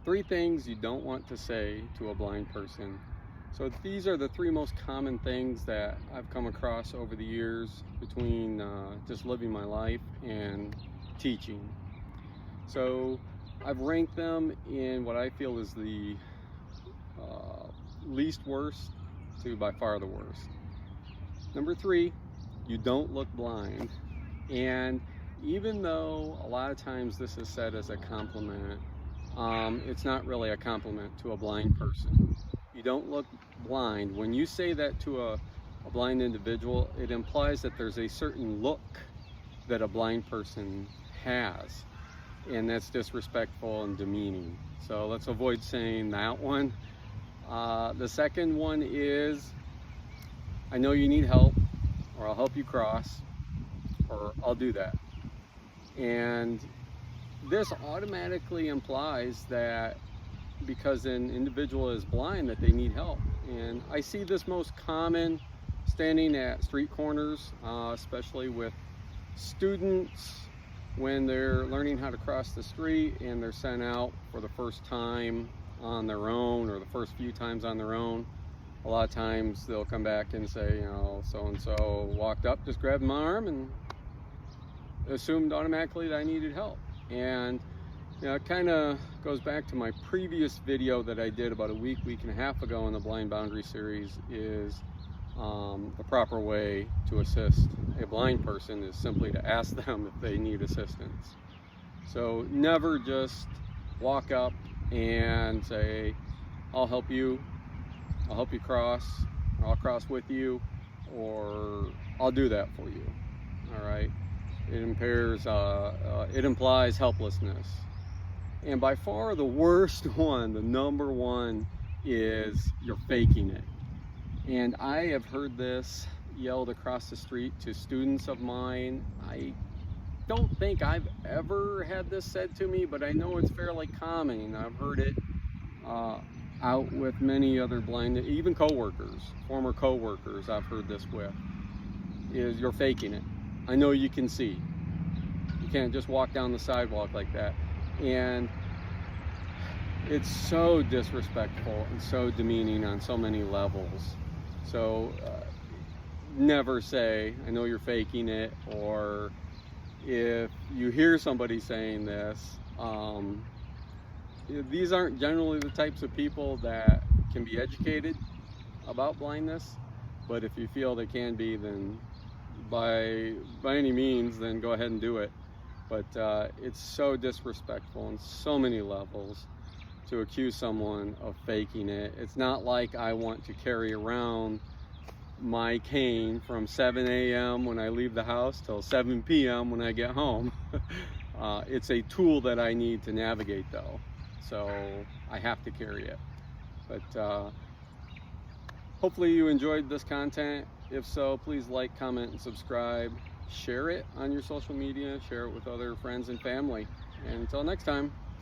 Three things you don't want to say to a blind person. So these are the three most common things that I've come across over the years between just living my life and teaching. So I've ranked them in what I feel is the least worst to by far the worst. Number three, you don't look blind. And even though a lot of times this is said as a compliment, it's not really a compliment to a blind person. You don't look blind. When you say that to a blind individual, it implies that there's a certain look that a blind person has, and that's disrespectful and demeaning. So let's avoid saying that one. The second one is, I know you need help, or I'll help you cross, or I'll do that. And this automatically implies that because an individual is blind that they need help. And I see this most common standing at street corners, especially with students when they're learning how to cross the street and they're sent out for the first time on their own, or the first few times on their own. A lot of times they'll come back and say, you know, so-and-so walked up, just grabbed my arm and assumed automatically that I needed help. And you know, it kind of goes back to my previous video that I did about a week and a half ago in the Blind Boundary series. Is the proper way to assist a blind person is simply to ask them if they need assistance. So never just walk up and say, I'll help you cross, or I'll cross with you, or I'll do that for you. All right. It implies helplessness. And by far the worst one, the number one, is you're faking it. And I have heard this yelled across the street to students of mine. I don't think I've ever had this said to me, but I know it's fairly common. I've heard it out with many other blind, even coworkers, former coworkers I've heard this with, is you're faking it. I know you can see. You can't just walk down the sidewalk like that. And it's so disrespectful and so demeaning on so many levels. So never say, I know you're faking it. Or if you hear somebody saying this, these aren't generally the types of people that can be educated about blindness. But if you feel they can be, then by any means, then go ahead and do it. But it's so disrespectful on so many levels to accuse someone of faking it. It's not like I want to carry around my cane from 7 a.m. when I leave the house till 7 p.m. when I get home. It's a tool that I need to navigate, though, so I have to carry it. But hopefully you enjoyed this content. If so, please like, comment, and subscribe. Share it on your social media. Share it with other friends and family. And until next time.